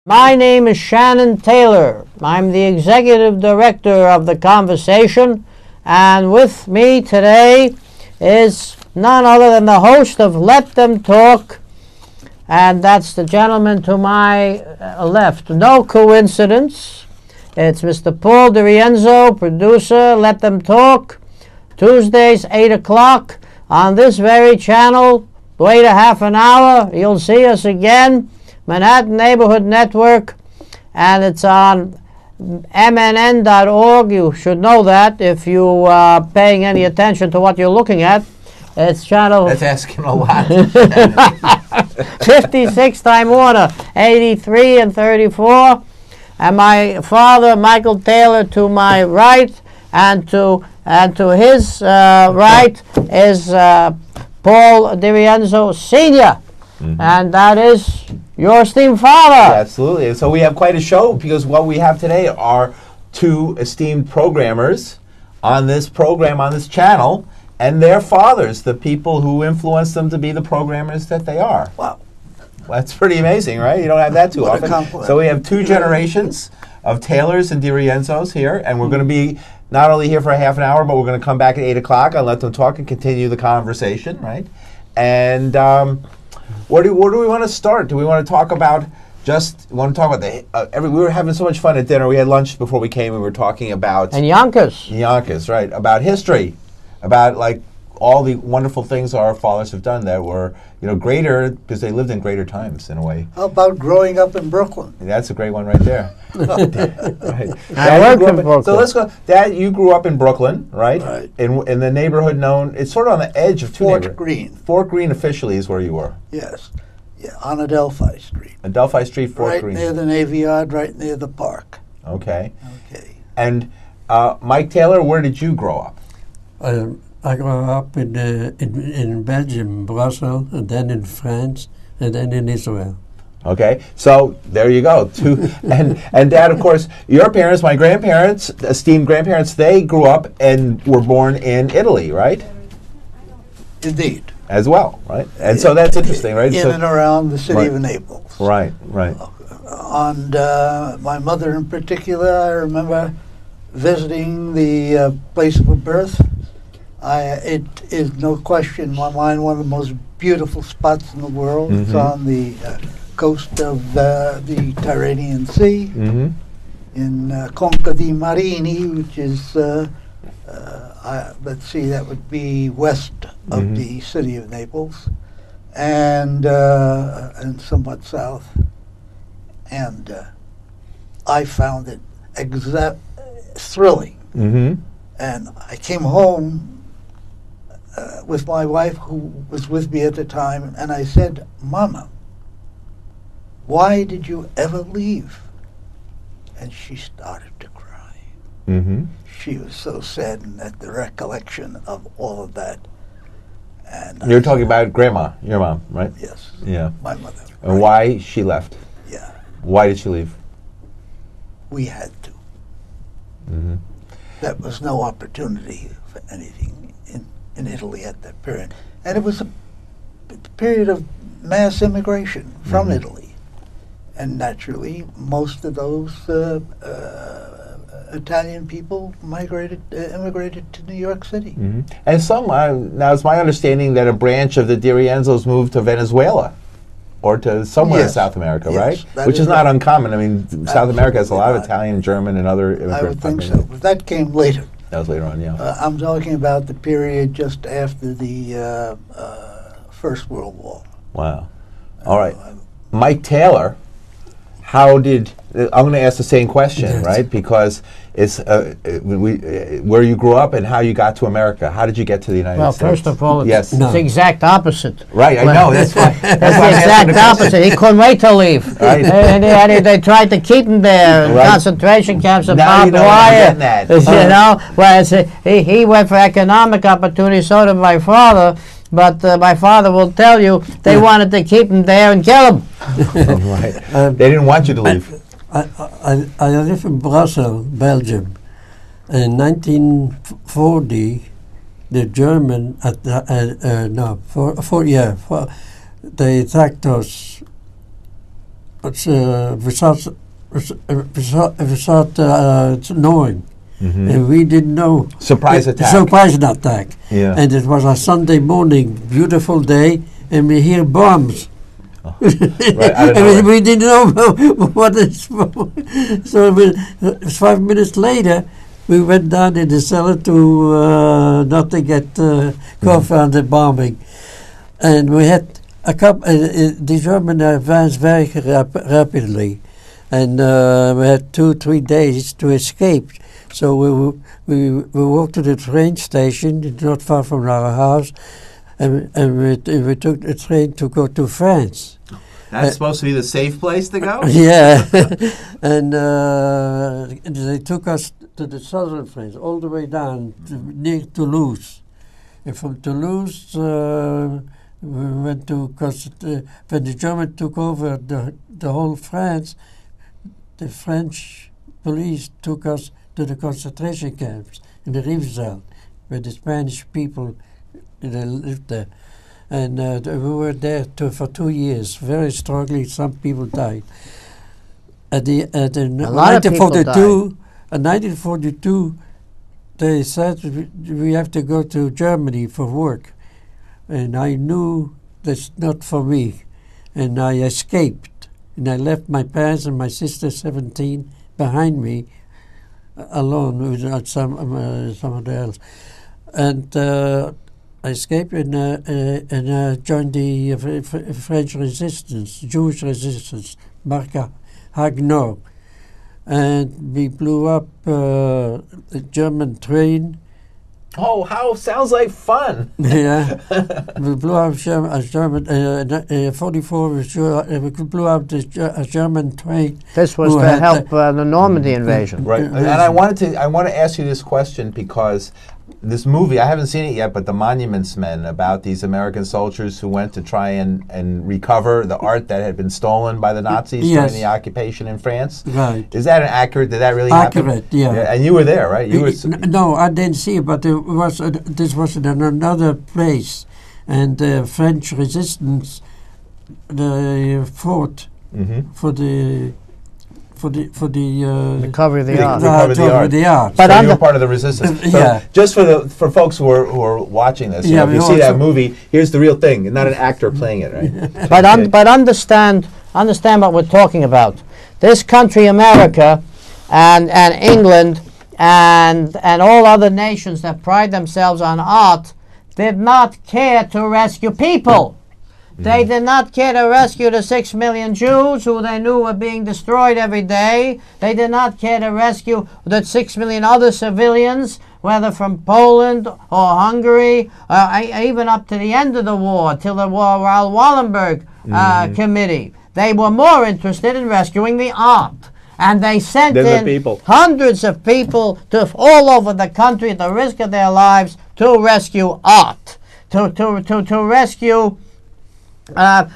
My name is Shannon Taylor. I'm the executive director of The Conversation, and with me today is none other than the host of Let Them Talk, and that's the gentleman to my left. No coincidence. It's Mr. Paul DeRienzo, producer, Let Them Talk, Tuesdays, 8 o'clock on this very channel. Wait a half an hour, you'll see us again. Manhattan Neighborhood Network, and it's on mnn.org. You should know that if you are paying any attention to what you're looking at. It's channel... That's asking a lot. 56 Time Warner, 83 and 34. And my father, Michael Taylor, to my right, and to his right is Paul DeRienzo Sr., and that is your esteemed father. Yeah, absolutely. So we have quite a show because what we have today are two esteemed programmers on this program, on this channel, and their fathers, the people who influenced them to be the programmers that they are. Wow. That's pretty amazing, right? You don't have that too often. So we have two generations of Taylors and DeRienzos here, and we're going to be not only here for a half an hour, but we're going to come back at 8 o'clock and let them talk and continue the conversation, right? And where do we want to start? Do we want to talk about we were having so much fun at dinner. We had lunch before we came, and we were talking about... And Yonkers. Yonkers, right. About history. About, like, all the wonderful things our fathers have done that were, greater, because they lived in greater times, in a way. How about growing up in Brooklyn? That's a great one right there. Right. I worked in Brooklyn. So let's go. Dad, you grew up in Brooklyn, right? Right. In the neighborhood known, it's sort of on the edge of two neighborhoods. Fort Greene. Fort Greene officially is where you were. Yes. Yeah, on Adelphi Street. Adelphi Street, Fort Greene. Right near the Navy Yard, right near the park. Okay. Okay. And Mike Taylor, where did you grow up? I grew up in Belgium, Brussels, and then in France, and then in Israel. Okay, so there you go. And Dad, of course, your parents, my grandparents, esteemed grandparents, they grew up and were born in Italy, right? Indeed. As well, right? And so that's interesting, right? In and around the city right. of Naples. Right, right. And my mother in particular, I remember visiting the place of her birth. It is no question in my mind one of the most beautiful spots in the world. It's on the coast of the Tyrrhenian Sea, in Conca di Marini, which is, let's see, that would be west of the city of Naples, and somewhat south. And I found it thrilling. And I came home with my wife, who was with me at the time, and I said, "Mama, why did you ever leave?" And she started to cry. She was so saddened at the recollection of all of that. And you're talking about Grandma, your mom, right? Yes. Yeah. My mother. And right. why she left? Yeah. Why did she leave? We had to. There was no opportunity for anything in Italy at that period. And it was a period of mass immigration from Italy. And naturally, most of those Italian people immigrated to New York City. And some, now it's my understanding that a branch of the DeRienzos moved to Venezuela or to somewhere in South America, right? Which is not uncommon. I mean, South America has a lot of Italian, German, and other immigrant I would think so. But that came later. That was later on, yeah. I'm talking about the period just after the First World War. Wow. All right. Mike Taylor, I'm going to ask the same question, right? Because it's where you grew up and how you got to America. How did you get to the United States? Well, first of all, it's yes. the exact opposite. Right, I know. That's why. That's the exact opposite. He couldn't wait to leave. Right. And they tried to keep him there in concentration camps and barbed wire. Whereas he went for economic opportunity, so did my father. But my father will tell you they wanted to keep him there and kill him. Right. They didn't want you to leave. I live in Brussels, Belgium. In 1940, the German they attacked us without knowing. And we didn't know. Surprise attack. Surprise attack. Yeah. And it was a Sunday morning, beautiful day, and we hear bombs. Right, we didn't know what it's for. So 5 minutes later, we went down in the cellar to not to get caught on the bombing. And we had a couple. The German advanced very rapidly, and we had 2-3 days to escape. So we walked to the train station, not far from our house, and we took the train to go to France. That's supposed to be the safe place to go? Yeah, and they took us to the southern France, all the way down near Toulouse. And from Toulouse, we went to, because when the Germans took over the whole France, the French police took us to the concentration camps in the Rivesaltes, where the Spanish people lived there. And we were there for 2 years, very strongly. Some people died. In 1942, they said we have to go to Germany for work. And I knew that's not for me. And I escaped. And I left my parents and my sister, 17, behind me, alone with somebody else. And I escaped and joined the French resistance, Jewish resistance, Marca Haguenau. And we blew up a German train. Oh, how sounds like fun! Yeah, we blew up a German 44. We blew up a German train. This was to help the Normandy invasion, right? And I want to ask you this question because this movie, I haven't seen it yet, but The Monuments Men, about these American soldiers who went to try and recover the art that had been stolen by the Nazis during the occupation in France. Right. Is that accurate? Did that really happen? Accurate, yeah. And you were there, right? No, I didn't see it, but this was in another place. And the French resistance, they fought for the recovery of the art. Recover the art. But so you're part of the resistance. So just for folks who are watching this, if you see that movie, here's the real thing, and not an actor playing it, right? But understand what we're talking about. This country, America, and England, and all other nations that pride themselves on art, did not care to rescue people. They did not care to rescue the 6 million Jews who they knew were being destroyed every day. They did not care to rescue the 6 million other civilians, whether from Poland or Hungary, even up to the end of the war, till the Raoul Wallenberg Committee. They were more interested in rescuing the art. And they sent in hundreds of people to all over the country at the risk of their lives to rescue art, to rescue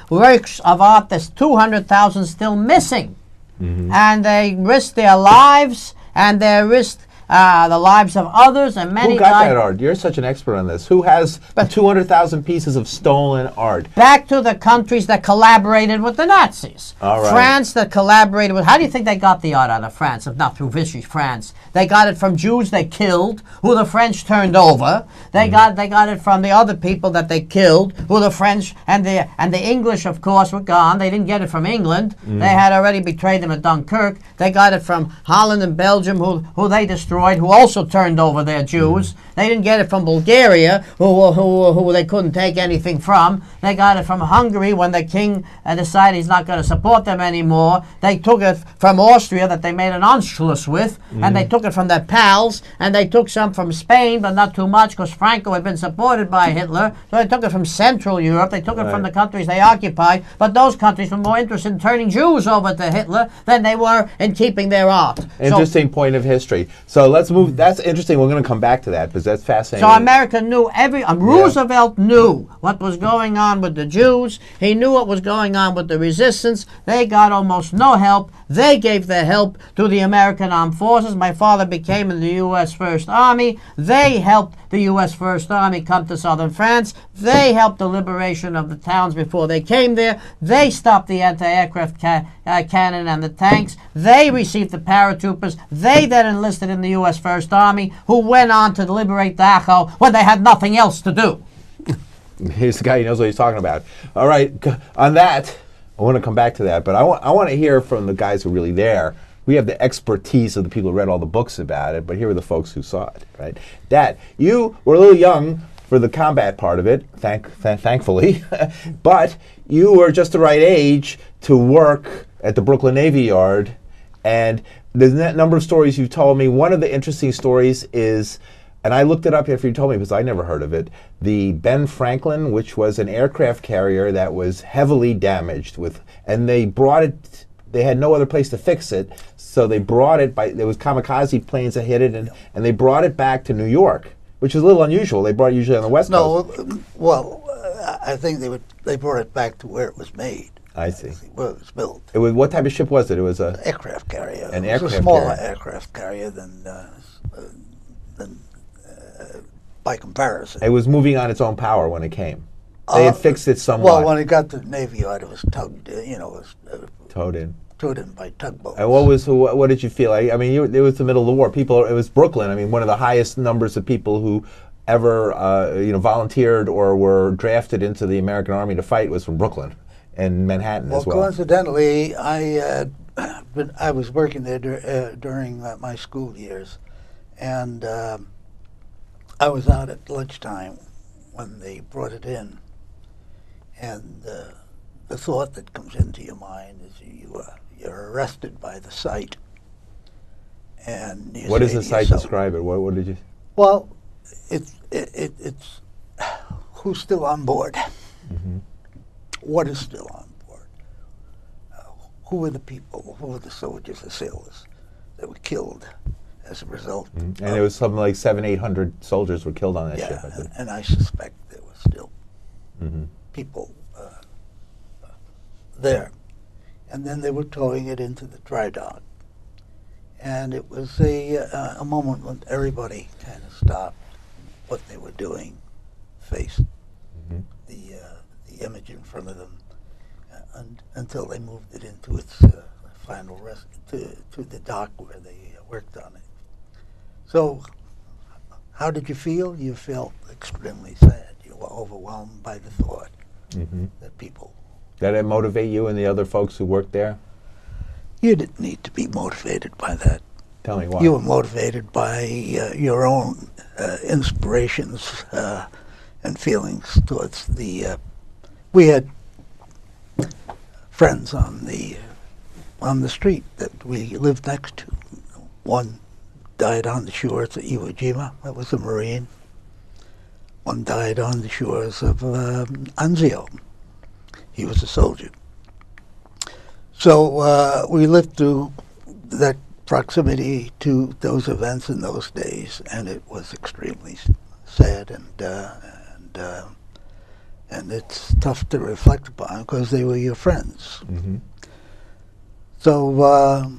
works of art. There's 200,000 still missing. And they risked their lives, and they risked the lives of others, and many. Who got that art? You're such an expert on this. Who has 200,000 pieces of stolen art? Back to the countries that collaborated with the Nazis. All right. France that collaborated with. How do you think they got the art out of France, if not through Vichy France? They got it from Jews they killed, who the French turned over. They got it from the other people that they killed, who the French and the English, of course, were gone. They didn't get it from England. They had already betrayed them at Dunkirk. They got it from Holland and Belgium, who they destroyed, who also turned over their Jews. They didn't get it from Bulgaria, who they couldn't take anything from. They got it from Hungary when the king decided he's not going to support them anymore. They took it from Austria that they made an Anschluss with, and they took it from their pals, and they took some from Spain, but not too much because Franco had been supported by Hitler. So they took it from Central Europe. They took it from the countries they occupied, but those countries were more interested in turning Jews over to Hitler than they were in keeping their art. Interesting point of history. So let's move. That's interesting. We're going to come back to that because that's fascinating. So America knew Roosevelt knew what was going on with the Jews. He knew what was going on with the resistance. They got almost no help. They gave their help to the American Armed Forces. My father became in the U.S. First Army. They helped the U.S. First Army come to southern France. They helped the liberation of the towns before they came there. They stopped the anti-aircraft cannon and the tanks. They received the paratroopers. They then enlisted in the U.S. First Army, who went on to liberate Dachau when they had nothing else to do. Here's the guy who knows what he's talking about. All right, on that, I want to come back to that, but I want to hear from the guys who are really there. We have the expertise of the people who read all the books about it, but here are the folks who saw it, right? Dad, you were a little young for the combat part of it, thankfully, but you were just the right age to work at the Brooklyn Navy Yard, and there's a number of stories you've told me. One of the interesting stories is, and I looked it up after you told me because I never heard of it, the Ben Franklin, which was an aircraft carrier that was heavily damaged and they brought it, they had no other place to fix it, so they brought it there was kamikaze planes that hit it, and they brought it back to New York, which is a little unusual. They brought it usually on the West Coast. I think they brought it back to where it was made. I see. Where it was built. What type of ship was it? It was a aircraft carrier. An it was aircraft a smaller carrier. aircraft carrier than by comparison. It was moving on its own power when it came. They had fixed it somewhat. Well, when it got to the Navy Yard, it was tugged. Towed in. Towed in by tugboats. And what did you feel? I mean, it was the middle of the war. It was Brooklyn. I mean, one of the highest numbers of people who ever volunteered or were drafted into the American Army to fight was from Brooklyn and Manhattan as well. Coincidentally, I was working there during my school years, and I was out at lunchtime when they brought it in, and the thought that comes into your mind is you're arrested by the sight. And what does the sight describe it? What did you? Well, it's who's still on board. Mm-hmm. What is still on board? Who are the people? Who are the soldiers, the sailors that were killed as a result? Mm-hmm. And it was something like 700-800 soldiers were killed on that ship. And I suspect there were still people there. And then they were towing it into the dry dock. And it was a moment when everybody kind of stopped what they were doing, faced the image in front of them, until they moved it into its final rest, to the dock where they worked on it. So, how did you feel? You felt extremely sad. You were overwhelmed by the thought that people... Did it motivate you and the other folks who worked there? You didn't need to be motivated by that. Tell me why. You were motivated by your own inspirations and feelings towards the... we had friends on the street that we lived next to. One died on the shores of Iwo Jima. That was a Marine. One died on the shores of Anzio. He was a soldier. So we lived through that proximity to those events in those days, and it was extremely sad, and it's tough to reflect upon because they were your friends. So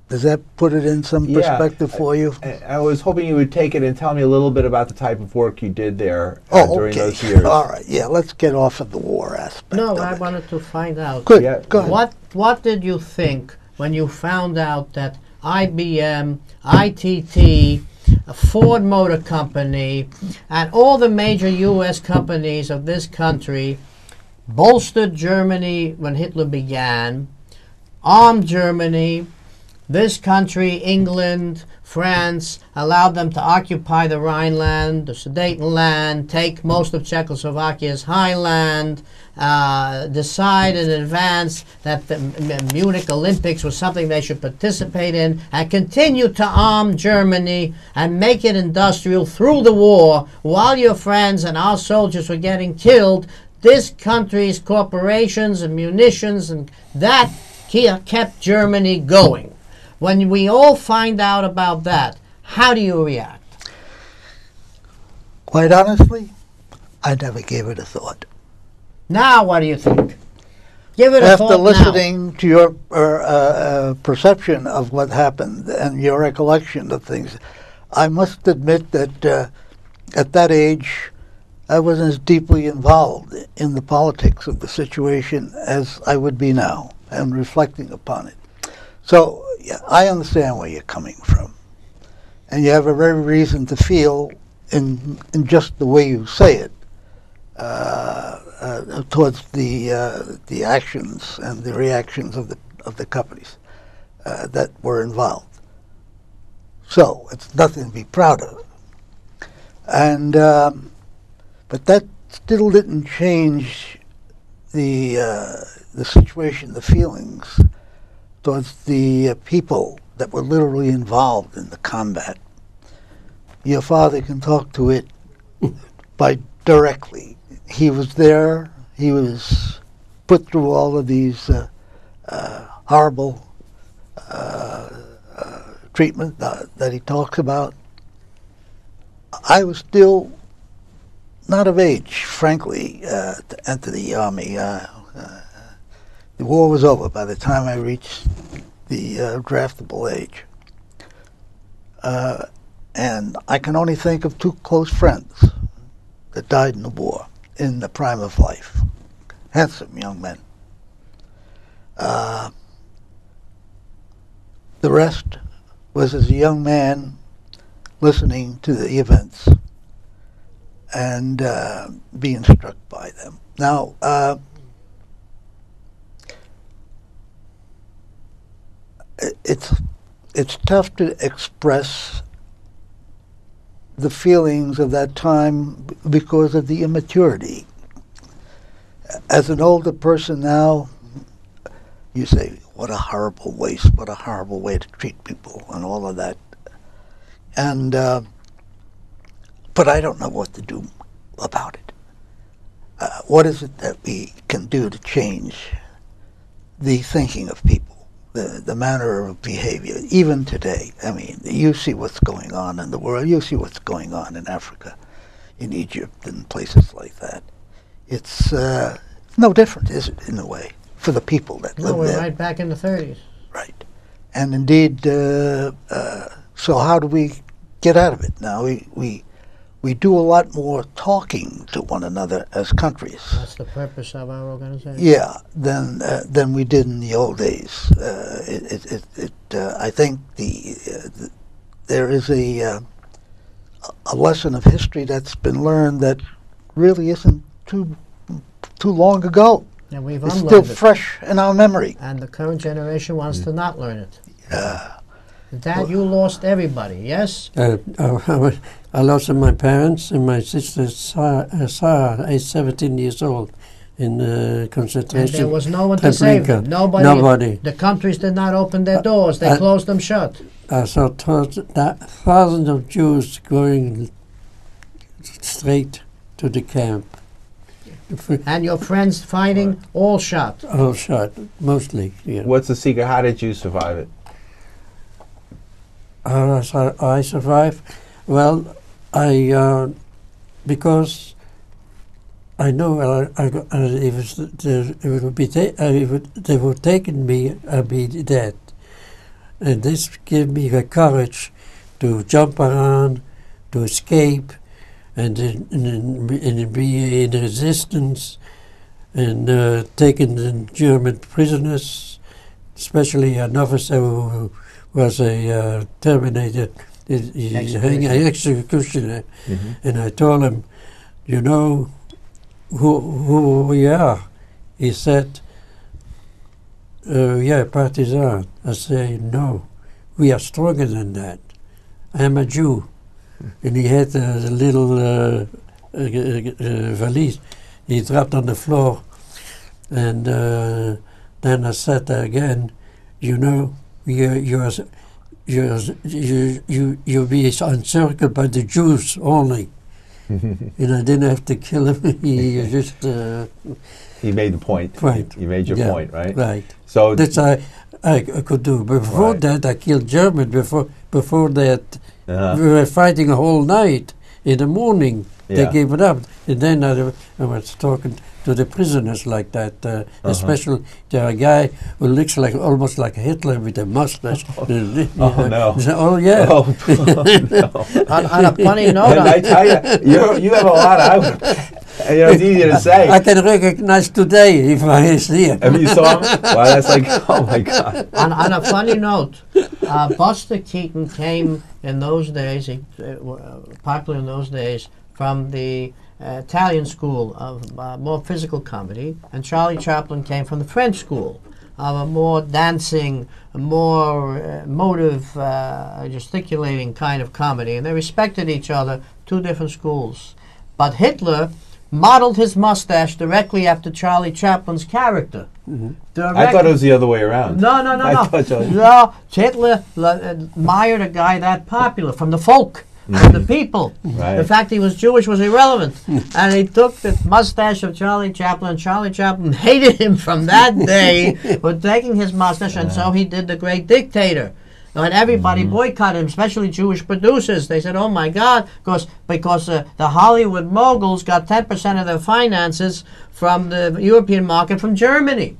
does that put it in some perspective for you? I was hoping you would take it and tell me a little bit about the type of work you did there during those years. All right, let's get off of the war aspect. No, I wanted to find out. Good, go ahead. What did you think when you found out that IBM, ITT, Ford Motor Company, and all the major U.S. companies of this country bolstered Germany when Hitler began, armed Germany, this country, England, France, allowed them to occupy the Rhineland, the Sudetenland, take most of Czechoslovakia's highland, decide in advance that the Munich Olympics was something they should participate in, and continue to arm Germany and make it industrial through the war while your friends and our soldiers were getting killed. This country's corporations and munitions and that kept Germany going. When we all find out about that, how do you react? Quite honestly, I never gave it a thought. Now, what do you think? Give it a After thought listening to your perception of what happened and your recollection of things, I must admit that at that age, I wasn't as deeply involved in the politics of the situation as I would be now, and reflecting upon it. So yeah, I understand where you're coming from, and you have a very reason to feel in just the way you say it towards the actions and the reactions of the companies that were involved. So it's nothing to be proud of, and but that still didn't change the situation, the feelings towards the people that were literally involved in the combat. Your father can talk to it by directly. He was there. He was put through all of these horrible treatment that he talks about. I was still not of age, frankly, to enter the Army. The war was over by the time I reached the draftable age. And I can only think of two close friends that died in the war in the prime of life. Handsome young men. The rest was as a young man listening to the events and being struck by them. Now, it's tough to express the feelings of that time because of the immaturity. As an older person now, you say, what a horrible waste, what a horrible way to treat people, and all of that. And but I don't know what to do about it. What is it that we can do to change the thinking of people, the manner of behavior, even today? I mean, you see what's going on in the world. You see what's going on in Africa, in Egypt, and places like that. It's no different, is it, in a way, for the people that live we're there? right back in the 30s. Right. And indeed, so how do we get out of it now? We do a lot more talking to one another as countries. That's the purpose of our organization. Yeah, than we did in the old days. I think there is a lesson of history that's been learned that really isn't too long ago. And we've It's unlearned still it. fresh in our memory. And the current generation wants to not learn it. Yeah. Dad, you lost everybody, yes? I lost my parents and my sister Sarah, age 17 years old, in And concentration. there was no one to save them. Nobody. The countries did not open their doors. They closed them shut. I saw thousands of Jews going straight to the camp. And your friends fighting, all shot. All shot, mostly. Yeah. What's the secret? How did you survive it? How I survived? Well, because I know they would taken me, I'd be dead, and this gave me the courage to jump around, to escape, and be in resistance, and taking the German prisoners, especially an officer who was a terminated, he's an executioner, and I told him, you know who we are? He said, yeah, partisan. I say, no, we are stronger than that. I am a Jew. And he had a little valise. He dropped on the floor. And then I said again, you know, you'll be encircled by the Jews only. And I didn't have to kill him. He just... He made the point. Right. You made your point, right? Right. So that's I could do. Before Right. that, I killed German. Before that, Uh-huh. we were fighting a whole night. In the morning, they Yeah. gave it up. And then I was talking to the prisoners like that. Especially there a guy who looks like almost like Hitler with a mustache. Oh no! Oh yeah. Oh no! On a funny note, And I tell you have a lot of. It's easier to say. I can recognize today if I see him. Have you saw him? Wow, that's like, oh my God. on a funny note, Buster Keaton came in those days, popular in those days, from the Italian school of more physical comedy, and Charlie Chaplin came from the French school of a more dancing, a more emotive, gesticulating kind of comedy, and they respected each other, two different schools. But Hitler modeled his mustache directly after Charlie Chaplin's character. I thought it was the other way around. No. No, Hitler admired a guy that popular from the folk, from the people. Right. The fact he was Jewish was irrelevant. And he took the mustache of Charlie Chaplin, and Charlie Chaplin hated him from that day for taking his mustache, and so he did The Great Dictator. And everybody boycotted him, especially Jewish producers. They said, oh my God, because the Hollywood moguls got 10% of their finances from the European market from Germany.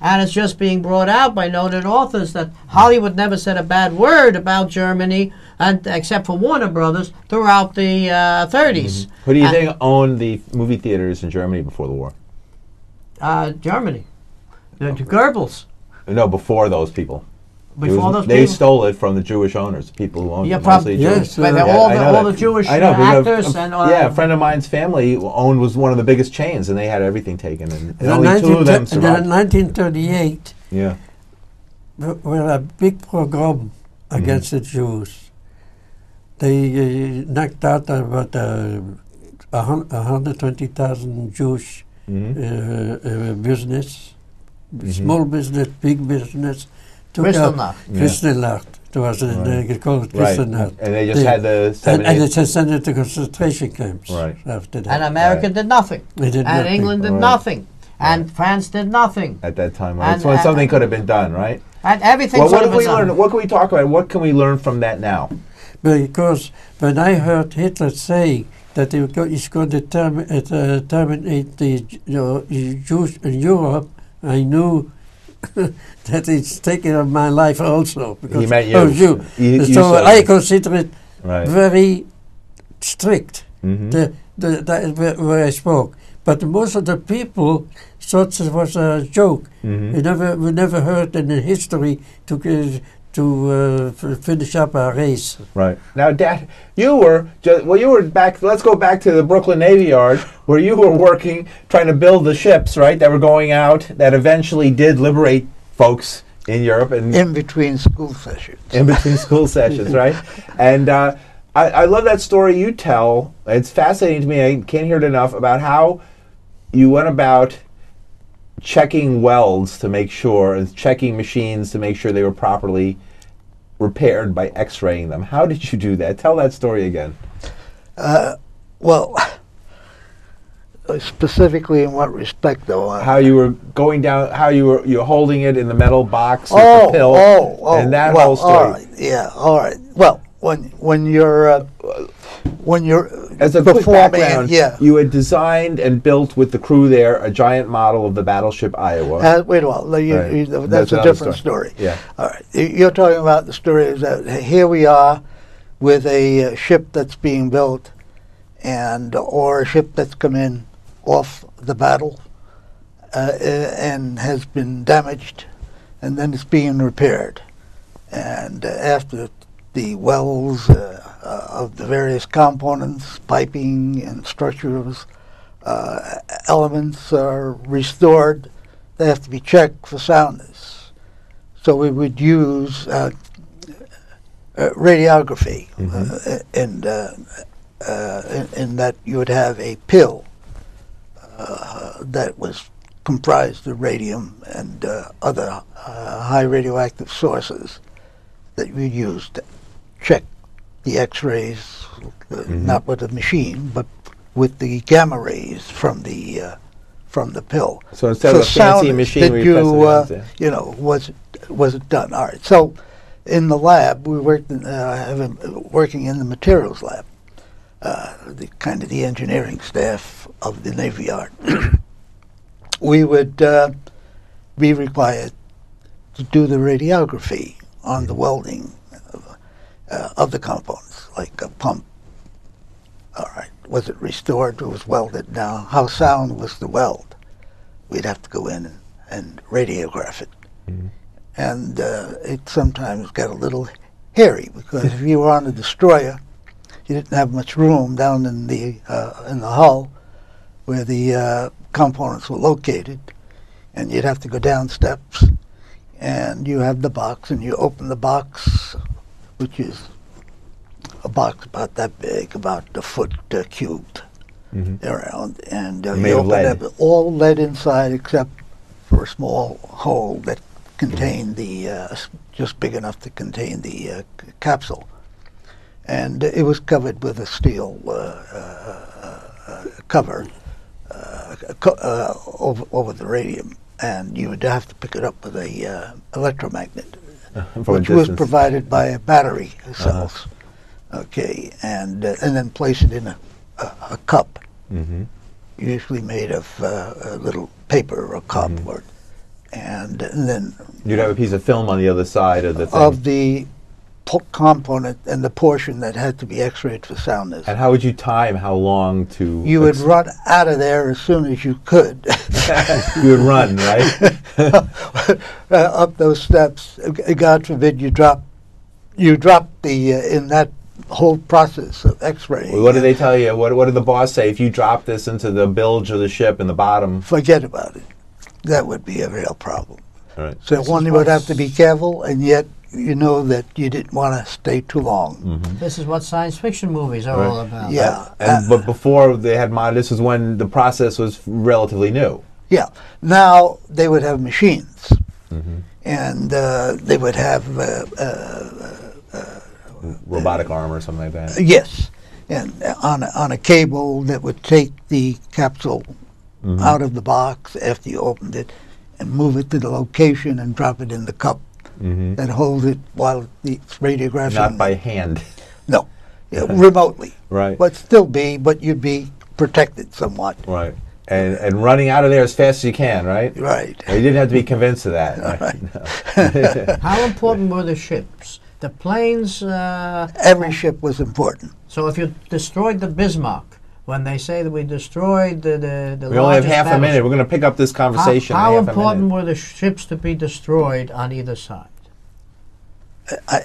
And it's just being brought out by noted authors that Hollywood never said a bad word about Germany, and except for Warner Brothers, throughout the 30s. Who do you think owned the movie theaters in Germany before the war? Germany. The Goebbels. No, before those people. Before those they people? stole it from the Jewish owners, people who owned Yeah, it. Mostly yes, Jewish. but all the Jewish actors and a friend of mine's family was one of the biggest chains, and they had everything taken, and In only two of them survived. 1938, Yeah, were a big pogrom against the Jews. They knocked out about 120,000 Jewish business, small business, big business. Kristallnacht. Kristallnacht. It was called Kristallnacht. And they just had the and they just sent it to concentration camps. Right. After that. And America did nothing. They did And nothing. England did nothing. And France did nothing. at that time. And- That's when something could have been done, right? And everything Well, sort what of can we was learn? What can we talk about? What can we learn from that now? Because when I heard Hitler say that he's going to terminate the Jews in Europe, I knew that it's taken on my life also. Because He meant you. You so said I it. consider it Right. very strict, Mhm. where I spoke. But most of the people thought it was a joke. Mhm. We never heard in the history to finish up a race. Right. Now, Dad, you were back. Let's go back to the Brooklyn Navy Yard, where you were working, trying to build the ships, right, that were going out, that eventually did liberate folks in Europe and In between school sessions. in between school sessions, right? And I love that story you tell. It's fascinating to me. I can't hear it enough about how you went about checking welds to make sure, and checking machines to make sure they were properly repaired by x-raying them. How did you do that? Tell that story again. Well, specifically in what respect, though? How you were going down, how you were holding it in the metal box with the pill, and that whole story. All right, yeah, all right. Well, when you're As a quick performing, background, yeah. you had designed and built with the crew there a giant model of the battleship Iowa. Wait a while. Right. That's a another different story. Yeah. All right. You're talking about the story is that here we are with a ship that's being built, or a ship that's come in off the battle and has been damaged, and then it's being repaired. And after the welds of the various components, piping and structures, elements are restored, they have to be checked for soundness. So we would use radiography, in that you would have a pill that was comprised of radium and other high radioactive sources that we used to check the X-rays, not with a machine, but with the gamma rays from the pill. So instead of a fancy soundness, machine, did we press it you was it done? All right. So in the lab, we worked working in the materials lab, the engineering staff of the Navy Yard. we would be required to do the radiography on the welding of the components, like a pump. All right, was it restored? Was welded? Now, how sound was the weld? We'd have to go in and radiograph it. And it sometimes got a little hairy, because if you were on a destroyer, you didn't have much room down in the hull where the components were located, and you'd have to go down steps, and you have the box, and you open the box, which is a box about that big, about a foot cubed around, and you open it, all lead inside except for a small hole that contained the, just big enough to contain the capsule. And it was covered with a steel cover over the radium, and you would have to pick it up with a electromagnet, which was provided by a battery cells. Okay, and then place it in a cup, usually made of a little paper or cardboard, and then you'd have a piece of film on the other side of the thing. Of the component and the portion that had to be X-rayed for soundness. And how would you time how long to? You would run out of there as soon as you could. You would run, right? Up those steps. God forbid you drop the in that whole process of X-raying. Well, what do they tell you? What did the boss say? If you drop this into the bilge of the ship in the bottom, forget about it. That would be a real problem. All right. So one, you would have to be careful, and yet you know that you didn't want to stay too long. This is what science fiction movies are all about. Yeah. But before they had this is when the process was relatively new. Yeah. Now they would have machines, and they would have robotic arm or something like that. Yes, and on a cable that would take the capsule out of the box after you opened it, and move it to the location and drop it in the cup that holds it while it's radiographing. Not by hand. No, remotely. Right. But you'd be protected somewhat. Right. And running out of there as fast as you can, right? Right. You didn't have to be convinced of that. Right. No. How important were the ships? The planes? Every ship was important. So if you destroyed the Bismarck, when they say that we destroyed the we only have half a minute. We're going to pick up this conversation. How important were the ships to be destroyed on either side?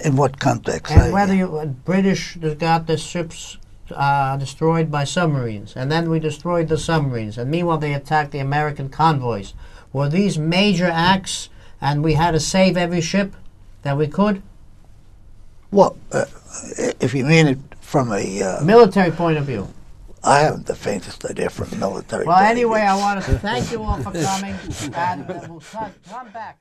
In what context? And whether British got the ships destroyed by submarines, and then we destroyed the submarines, and meanwhile they attacked the American convoys. Were these major acts, and we had to save every ship that we could? Well, if you mean it from a military point of view. I haven't the faintest idea from a military Well, point anyway, of view. I want to thank you all for coming, and we'll come back.